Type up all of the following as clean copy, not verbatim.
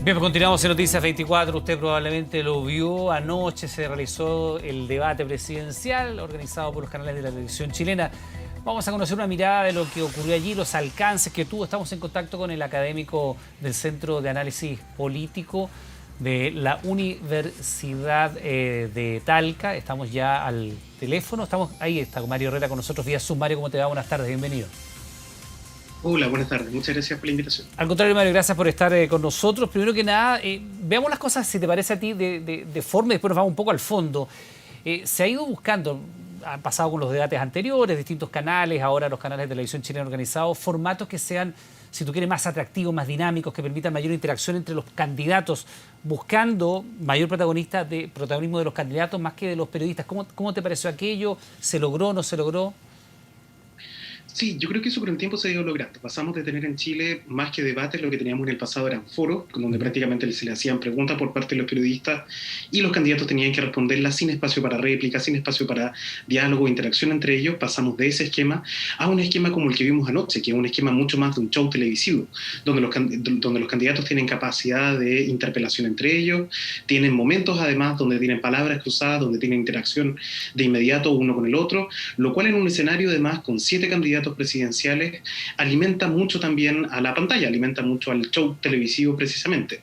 Bien, pues continuamos en Noticias 24. Usted probablemente lo vio. Anoche se realizó el debate presidencial organizado por los canales de la televisión chilena. Vamos a conocer una mirada de lo que ocurrió allí, los alcances que tuvo. Estamos en contacto con el académico del Centro de Análisis Político de la Universidad de Talca. Estamos ya al teléfono. Ahí está Mario Herrera con nosotros vía Zoom. Mario, ¿cómo te va? Buenas tardes, bienvenido. Hola, buenas tardes. Muchas gracias por la invitación. Al contrario, Mario, gracias por estar con nosotros. Primero que nada, veamos las cosas, si te parece a ti, de forma y después nos vamos un poco al fondo. Se ha ido buscando, ha pasado con los debates anteriores, distintos canales, ahora los canales de televisión chilena organizados, formatos que sean, si tú quieres, más atractivos, más dinámicos, que permitan mayor interacción entre los candidatos, buscando mayor protagonismo de los candidatos más que de los periodistas. ¿Cómo te pareció aquello? ¿Se logró, no se logró? Sí, yo creo que eso con el tiempo se ha ido logrando. Pasamos de tener en Chile más que debates, lo que teníamos en el pasado eran foros, donde prácticamente se le hacían preguntas por parte de los periodistas y los candidatos tenían que responderlas sin espacio para réplica, sin espacio para diálogo e interacción entre ellos. Pasamos de ese esquema a un esquema como el que vimos anoche, que es un esquema mucho más de un show televisivo, donde los candidatos tienen capacidad de interpelación entre ellos, tienen momentos además donde tienen palabras cruzadas, donde tienen interacción de inmediato uno con el otro, lo cual en un escenario además con 7 candidatos presidenciales alimenta mucho también a la pantalla, alimenta mucho al show televisivo precisamente.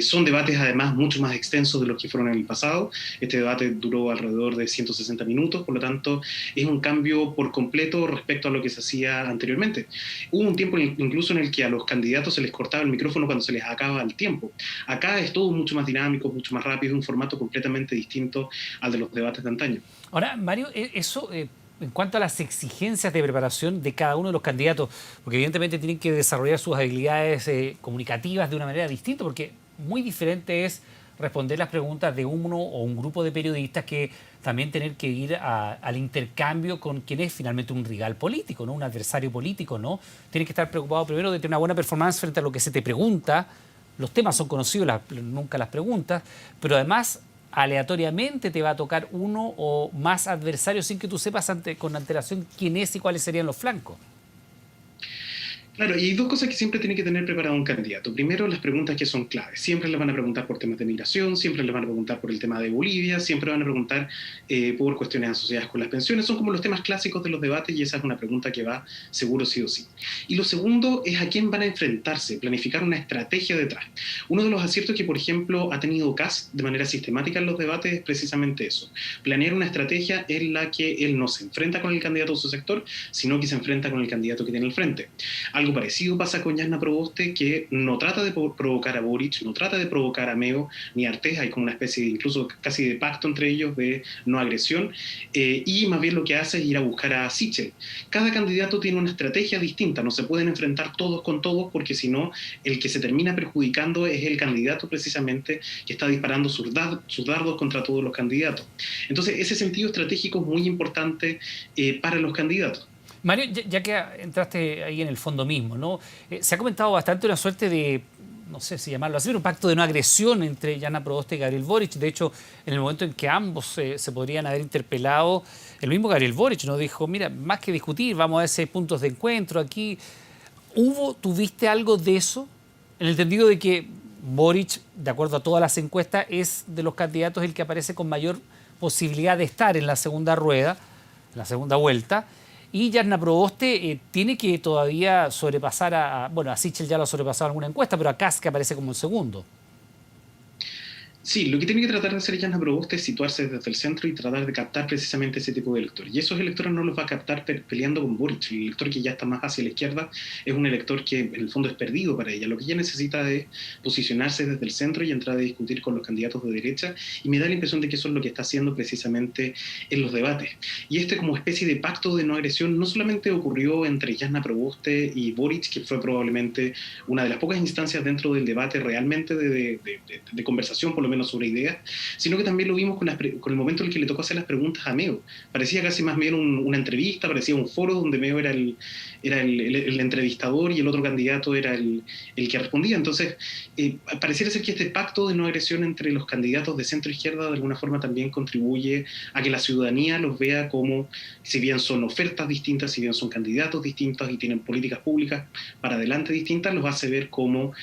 Son debates además mucho más extensos de los que fueron en el pasado. Este debate duró alrededor de 160 minutos, por lo tanto es un cambio por completo respecto a lo que se hacía anteriormente. Hubo un tiempo incluso en el que a los candidatos se les cortaba el micrófono cuando se les acaba el tiempo. Acá es todo mucho más dinámico, mucho más rápido, un formato completamente distinto al de los debates de antaño. Ahora, Mario, eso en cuanto a las exigencias de preparación de cada uno de los candidatos, porque evidentemente tienen que desarrollar sus habilidades comunicativas de una manera distinta, porque muy diferente es responder las preguntas de uno o un grupo de periodistas que también tener que ir al intercambio con quien es finalmente un rival político, ¿no? Un adversario político, ¿no? Tienes que estar preocupado primero de tener una buena performance frente a lo que se te pregunta. Los temas son conocidos, nunca las preguntas, pero además aleatoriamente te va a tocar uno o más adversarios sin que tú sepas con antelación quién es y cuáles serían los flancos. Claro, y hay dos cosas que siempre tiene que tener preparado un candidato. Primero, las preguntas que son claves. Siempre les van a preguntar por temas de migración, siempre les van a preguntar por el tema de Bolivia, siempre van a preguntar por cuestiones asociadas con las pensiones. Son como los temas clásicos de los debates y esa es una pregunta que va seguro sí o sí. Y lo segundo es a quién van a enfrentarse, planificar una estrategia detrás. Uno de los aciertos que, por ejemplo, ha tenido Kast de manera sistemática en los debates es precisamente eso. Planear una estrategia en la que él no se enfrenta con el candidato de su sector, sino que se enfrenta con el candidato que tiene al frente. Algo parecido pasa con Jasna Proboste, que no trata de provocar a Boric, no trata de provocar a Meo ni a Artés, hay como una especie de, incluso casi de pacto entre ellos de no agresión, y más bien lo que hace es ir a buscar a Sichel. Cada candidato tiene una estrategia distinta, no se pueden enfrentar todos con todos, porque si no, el que se termina perjudicando es el candidato precisamente que está disparando sus dardos contra todos los candidatos. Entonces, ese sentido estratégico es muy importante para los candidatos. Mario, ya que entraste ahí en el fondo mismo, ¿no? Se ha comentado bastante una suerte de, no sé si llamarlo así, un pacto de no agresión entre Jasna Proboste y Gabriel Boric. De hecho, en el momento en que ambos se podrían haber interpelado, el mismo Gabriel Boric nos dijo, mira, más que discutir, vamos a hacer puntos de encuentro aquí. ¿Tuviste algo de eso? En el entendido de que Boric, de acuerdo a todas las encuestas, es de los candidatos el que aparece con mayor posibilidad de estar en la segunda rueda, en la segunda vuelta. Y Jasna Proboste tiene que todavía sobrepasar a Sichel ya lo ha sobrepasado en alguna encuesta, pero a Kast que aparece como el segundo. Sí, lo que tiene que tratar de hacer Jasna Proboste es situarse desde el centro y tratar de captar precisamente ese tipo de electores. Y esos electores no los va a captar peleando con Boric. El elector que ya está más hacia la izquierda es un elector que en el fondo es perdido para ella. Lo que ella necesita es posicionarse desde el centro y entrar a discutir con los candidatos de derecha. Y me da la impresión de que eso es lo que está haciendo precisamente en los debates. Y como especie de pacto de no agresión no solamente ocurrió entre Jasna Proboste y Boric, que fue probablemente una de las pocas instancias dentro del debate realmente de conversación, por lo menos sobre ideas, sino que también lo vimos con el momento en el que le tocó hacer las preguntas a Meo. Parecía casi más bien una entrevista, parecía un foro donde Meo era el entrevistador y el otro candidato era el que respondía. Entonces, pareciera ser que este pacto de no agresión entre los candidatos de centro-izquierda de alguna forma también contribuye a que la ciudadanía los vea como, si bien son ofertas distintas, si bien son candidatos distintos y tienen políticas públicas para adelante distintas, los hace ver como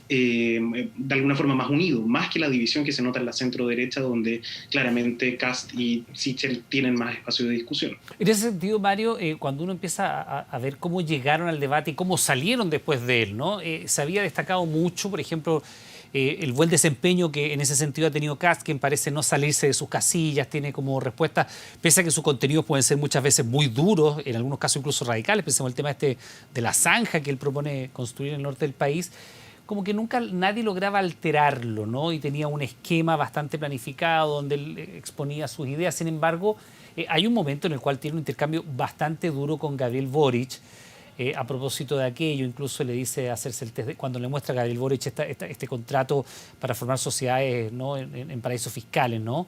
de alguna forma más unidos, más que la división que se nota en la centro-derecha, donde claramente Kast y Sichel tienen más espacio de discusión. En ese sentido, Mario, cuando uno empieza a ver cómo llegaron al debate y cómo salieron después de él, ¿no? Se había destacado mucho, por ejemplo, el buen desempeño que en ese sentido ha tenido Kast, quien parece no salirse de sus casillas, tiene como respuesta, pese a que sus contenidos pueden ser muchas veces muy duros, en algunos casos incluso radicales, pensemos el tema de la zanja que él propone construir en el norte del país, como que nunca nadie lograba alterarlo, ¿no? Y tenía un esquema bastante planificado donde él exponía sus ideas. Sin embargo, hay un momento en el cual tiene un intercambio bastante duro con Gabriel Boric. A propósito de aquello, incluso le dice hacerse el test, cuando le muestra a Gabriel Boric este contrato para formar sociedades, ¿no? en paraísos fiscales, ¿no?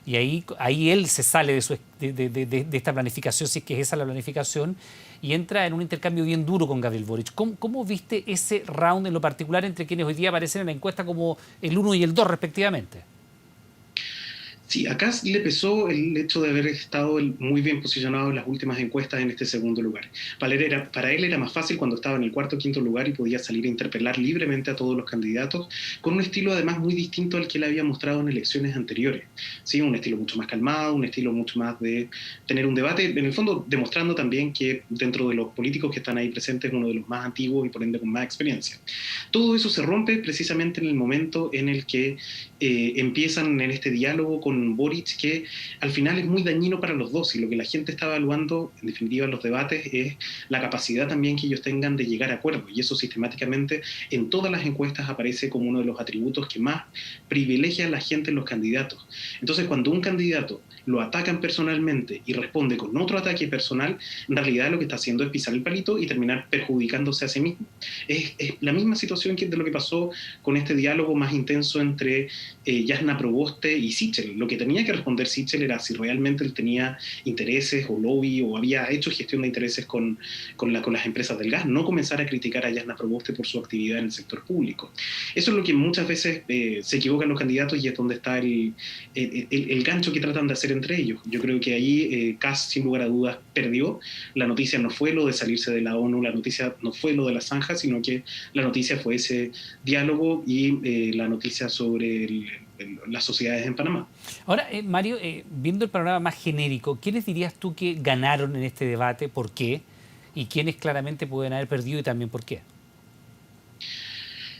Y ahí él se sale de esta planificación, si es que esa es la planificación, y entra en un intercambio bien duro con Gabriel Boric. ¿Cómo viste ese round en lo particular entre quienes hoy día aparecen en la encuesta como el 1 y el 2 respectivamente? Sí, acá le pesó el hecho de haber estado muy bien posicionado en las últimas encuestas en este segundo lugar. Para él era más fácil cuando estaba en el cuarto o quinto lugar y podía salir a interpelar libremente a todos los candidatos, con un estilo además muy distinto al que él había mostrado en elecciones anteriores. ¿Sí? Un estilo mucho más calmado, un estilo mucho más de tener un debate, en el fondo demostrando también que dentro de los políticos que están ahí presentes es uno de los más antiguos y por ende con más experiencia. Todo eso se rompe precisamente en el momento en el que empiezan en este diálogo con Boric, que al final es muy dañino para los dos, y lo que la gente está evaluando en definitiva en los debates es la capacidad también que ellos tengan de llegar a acuerdos, y eso sistemáticamente en todas las encuestas aparece como uno de los atributos que más privilegia a la gente en los candidatos. Entonces, cuando un candidato lo atacan personalmente y responde con otro ataque personal, en realidad lo que está haciendo es pisar el palito y terminar perjudicándose a sí mismo. Es la misma situación que de lo que pasó con este diálogo más intenso entre Jasna Proboste y Sichel. Lo que tenía que responder Sichel era si realmente él tenía intereses o lobby o había hecho gestión de intereses con las empresas del gas, no comenzar a criticar a Jasna Proboste por su actividad en el sector público. Eso es lo que muchas veces se equivocan los candidatos y es donde está el gancho que tratan de hacer entre ellos. Yo creo que ahí Kast, sin lugar a dudas, perdió. La noticia no fue lo de salirse de la ONU, la noticia no fue lo de la zanja, sino que la noticia fue ese diálogo y la noticia sobre las sociedades en Panamá. Ahora, Mario, viendo el panorama más genérico, ¿quiénes dirías tú que ganaron en este debate? ¿Por qué? ¿Y quiénes claramente pueden haber perdido y también por qué?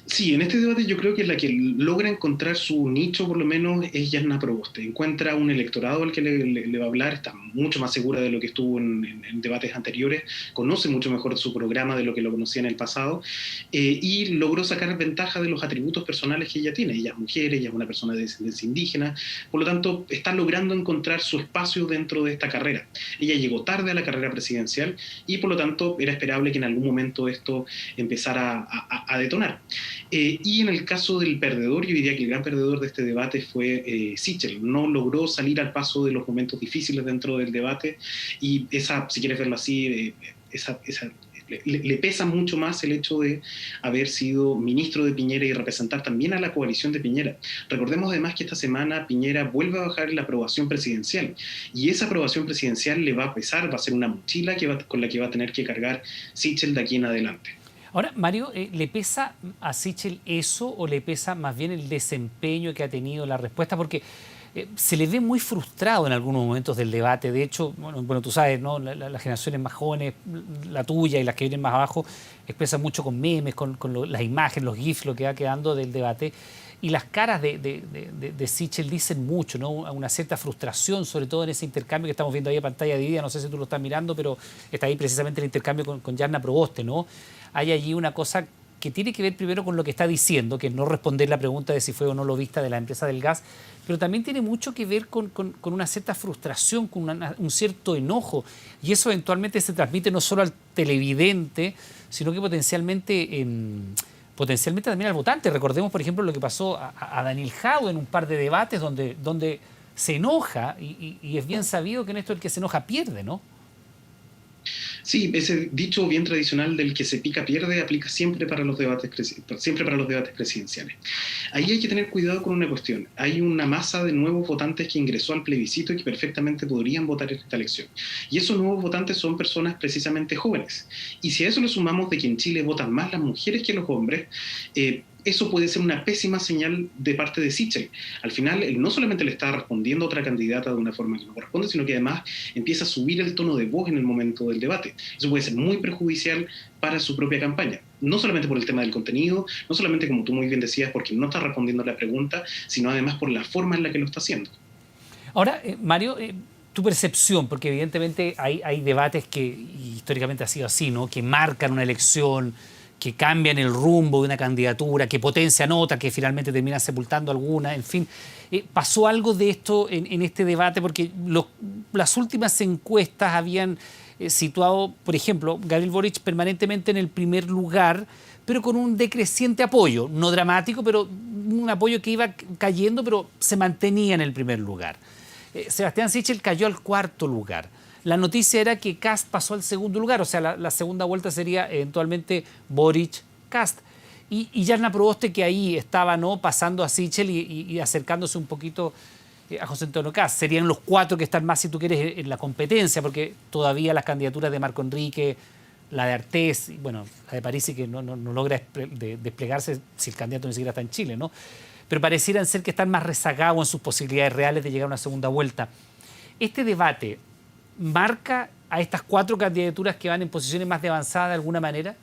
Sí, en este debate yo creo que la que logra encontrar su nicho, por lo menos, es Jasna Proboste. Encuentra un electorado al que le va a hablar, está mucho más segura de lo que estuvo en debates anteriores, conoce mucho mejor su programa de lo que lo conocía en el pasado, y logró sacar ventaja de los atributos personales que ella tiene. Ella es mujer, ella es una persona de descendencia indígena, por lo tanto, está logrando encontrar su espacio dentro de esta carrera. Ella llegó tarde a la carrera presidencial y, por lo tanto, era esperable que en algún momento esto empezara a detonar. Y en el caso del perdedor, yo diría que el gran perdedor de este debate fue Sichel. No logró salir al paso de los momentos difíciles dentro del debate y esa, si quieres verlo así, le pesa mucho más el hecho de haber sido ministro de Piñera y representar también a la coalición de Piñera. Recordemos además que esta semana Piñera vuelve a bajar la aprobación presidencial y esa aprobación presidencial le va a pesar, va a ser una mochila con la que va a tener que cargar Sichel de aquí en adelante. Ahora, Mario, ¿le pesa a Sichel eso o le pesa más bien el desempeño que ha tenido la respuesta? Porque se le ve muy frustrado en algunos momentos del debate. De hecho, bueno, tú sabes, ¿no? Las generaciones más jóvenes, la tuya y las que vienen más abajo, expresan mucho con memes, con las imágenes, los GIFs, lo que va quedando del debate. Y las caras de Sichel dicen mucho, ¿no? Una cierta frustración, sobre todo en ese intercambio que estamos viendo ahí a pantalla dividida. No sé si tú lo estás mirando, pero está ahí precisamente el intercambio con Jasna Proboste, ¿no? Hay allí una cosa que tiene que ver primero con lo que está diciendo, que es no responder la pregunta de si fue o no lobista de la empresa del gas, pero también tiene mucho que ver con una cierta frustración, con un cierto enojo. Y eso eventualmente se transmite no solo al televidente, sino que potencialmente potencialmente también al votante. Recordemos, por ejemplo, lo que pasó a Daniel Jadue en un par de debates donde se enoja y es bien sabido que en esto el que se enoja pierde, ¿no? Sí, ese dicho bien tradicional del que se pica pierde aplica siempre para los debates, siempre para los debates presidenciales. Ahí hay que tener cuidado con una cuestión. Hay una masa de nuevos votantes que ingresó al plebiscito y que perfectamente podrían votar en esta elección. Y esos nuevos votantes son personas precisamente jóvenes. Y si a eso le sumamos de que en Chile votan más las mujeres que los hombres, eso puede ser una pésima señal de parte de Sichel. Al final, él no solamente le está respondiendo a otra candidata de una forma que no corresponde, sino que además empieza a subir el tono de voz en el momento del debate. Eso puede ser muy perjudicial para su propia campaña. No solamente por el tema del contenido, no solamente, como tú muy bien decías, porque no está respondiendo a la pregunta, sino además por la forma en la que lo está haciendo. Ahora, Mario, tu percepción, porque evidentemente hay debates que históricamente ha sido así, ¿no? Que marcan una elección, que cambian el rumbo de una candidatura, que potencian otra, que finalmente terminan sepultando alguna, en fin. ¿Pasó algo de esto en este debate? Porque las últimas encuestas habían situado, por ejemplo, Gabriel Boric permanentemente en el primer lugar, pero con un decreciente apoyo, no dramático, pero un apoyo que iba cayendo, pero se mantenía en el primer lugar. Sebastián Sichel cayó al cuarto lugar. La noticia era que Kast pasó al segundo lugar, o sea, la segunda vuelta sería eventualmente Boric-Kast. Y Yarna Proboste, que ahí estaba, ¿no?, pasando a Sichel y acercándose un poquito a José Antonio Kast. Serían los cuatro que están más, si tú quieres, en la competencia, porque todavía las candidaturas de Marco Enrique, la de Artés, y bueno, la de Parisi, que no logra desplegarse si el candidato ni siquiera está en Chile, ¿no? Pero parecieran ser que están más rezagados en sus posibilidades reales de llegar a una segunda vuelta. Este debate marca a estas cuatro candidaturas que van en posiciones más de avanzada de alguna manera.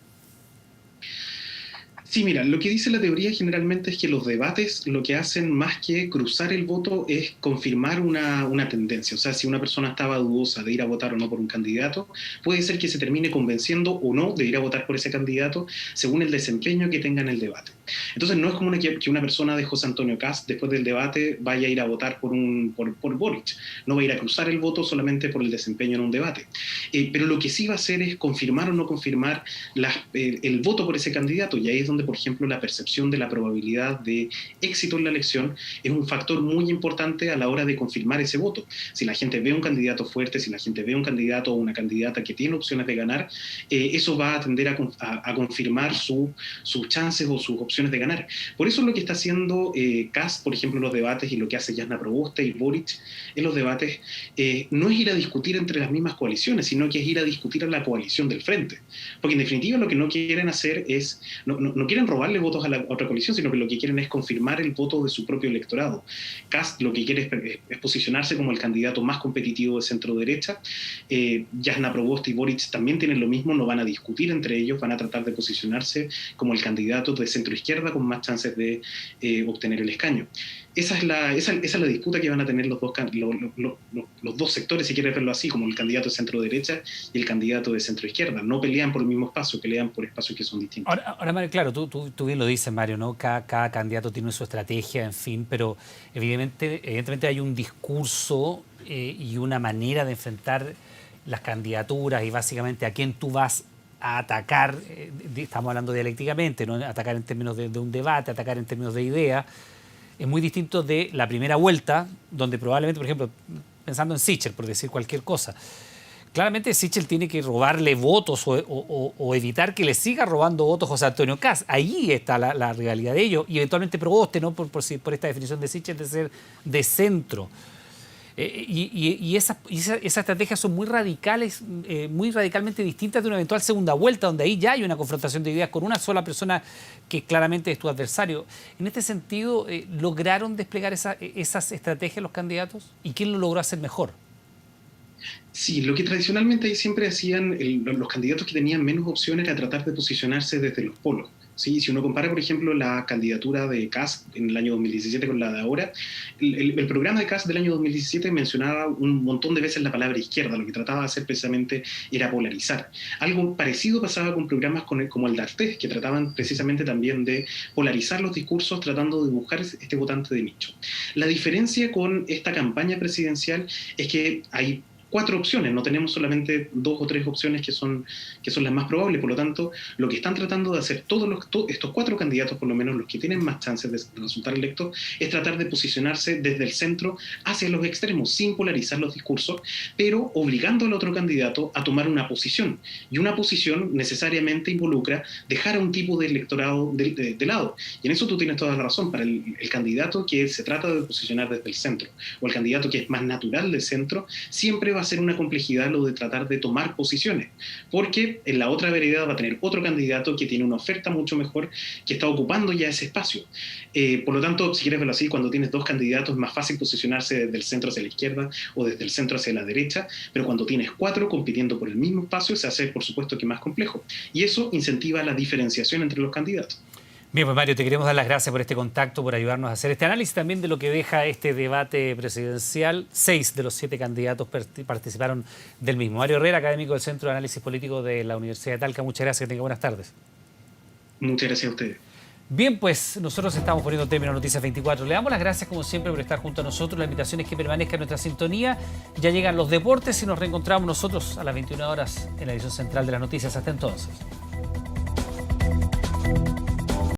Sí, mira, lo que dice la teoría generalmente es que los debates lo que hacen más que cruzar el voto es confirmar una tendencia. O sea, si una persona estaba dudosa de ir a votar o no por un candidato, puede ser que se termine convenciendo o no de ir a votar por ese candidato según el desempeño que tenga en el debate. Entonces no es como que una persona de José Antonio Kast después del debate vaya a ir a votar por Boric. No va a ir a cruzar el voto solamente por el desempeño en un debate. Pero lo que sí va a hacer es confirmar o no confirmar el voto por ese candidato. Y ahí es donde, por ejemplo, la percepción de la probabilidad de éxito en la elección es un factor muy importante a la hora de confirmar ese voto. Si la gente ve un candidato fuerte, si la gente ve un candidato o una candidata que tiene opciones de ganar, eso va a tender a confirmar sus chances o sus opciones de ganar. Por eso lo que está haciendo Kast, por ejemplo, en los debates, y lo que hace Yarna Proboste y Boric en los debates, no es ir a discutir entre las mismas coaliciones, sino que es ir a discutir a la coalición del frente. Porque en definitiva lo que no quieren hacer es, no quieren robarle votos a la otra coalición, sino que lo que quieren es confirmar el voto de su propio electorado. Kast lo que quiere es posicionarse como el candidato más competitivo de centro-derecha. Yarna Proboste y Boric también tienen lo mismo, no van a discutir entre ellos, van a tratar de posicionarse como el candidato de centro-izquierda con más chances de obtener el escaño. Esa es la disputa que van a tener los dos sectores, si quieres verlo así, como el candidato de centro-derecha y el candidato de centro-izquierda. No pelean por el mismo espacio, pelean por espacios que son distintos. Ahora Mario, claro, tú bien lo dices, Mario, ¿no? Cada candidato tiene su estrategia, en fin, pero evidentemente hay un discurso y una manera de enfrentar las candidaturas y básicamente a quién tú vas a atacar, estamos hablando dialécticamente, ¿no? Atacar en términos de un debate, atacar en términos de idea. Es muy distinto de la primera vuelta, donde probablemente, por ejemplo, pensando en Sichel, por decir cualquier cosa, claramente Sichel tiene que robarle votos o evitar que le siga robando votos José Antonio Kast. Ahí está la realidad de ello. Y eventualmente Proboste, ¿no? por esta definición de Sichel de ser de centro. Y esas estrategias son muy radicales, muy radicalmente distintas de una eventual segunda vuelta, donde ahí ya hay una confrontación de ideas con una sola persona que claramente es tu adversario. En este sentido, ¿lograron desplegar esas estrategias los candidatos? ¿Y quién lo logró hacer mejor? Sí, lo que tradicionalmente ahí siempre hacían los candidatos que tenían menos opciones era tratar de posicionarse desde los polos. ¿Sí? Si uno compara, por ejemplo, la candidatura de Kast en el año 2017 con la de ahora, el programa de Kast del año 2017 mencionaba un montón de veces la palabra izquierda, lo que trataba de hacer precisamente era polarizar. Algo parecido pasaba con programas como el de Artés, que trataban precisamente también de polarizar los discursos, tratando de buscar este votante de nicho. La diferencia con esta campaña presidencial es que hay 4 opciones, no tenemos solamente 2 o 3 opciones que son las más probables. Por lo tanto, lo que están tratando de hacer estos 4 candidatos, por lo menos los que tienen más chances de resultar electos, es tratar de posicionarse desde el centro hacia los extremos, sin polarizar los discursos, pero obligando al otro candidato a tomar una posición. Y una posición necesariamente involucra dejar a un tipo de electorado de lado. Y en eso tú tienes toda la razón. Para el candidato que se trata de posicionar desde el centro, o el candidato que es más natural del centro, siempre va a ser una complejidad lo de tratar de tomar posiciones, porque en la otra vereda va a tener otro candidato que tiene una oferta mucho mejor, que está ocupando ya ese espacio. Por lo tanto, si quieres verlo así, cuando tienes 2 candidatos es más fácil posicionarse desde el centro hacia la izquierda o desde el centro hacia la derecha, pero cuando tienes 4 compitiendo por el mismo espacio se hace, por supuesto, que más complejo. Y eso incentiva la diferenciación entre los candidatos. Bien, pues Mario, te queremos dar las gracias por este contacto, por ayudarnos a hacer este análisis también de lo que deja este debate presidencial. 6 de los 7 candidatos participaron del mismo. Mario Herrera, académico del Centro de Análisis Político de la Universidad de Talca. Muchas gracias, que tenga buenas tardes. Muchas gracias a ustedes. Bien, pues nosotros estamos poniendo término a Noticias 24. Le damos las gracias como siempre por estar junto a nosotros. La invitación es que permanezca en nuestra sintonía. Ya llegan los deportes y nos reencontramos nosotros a las 21 horas en la edición central de las noticias. Hasta entonces.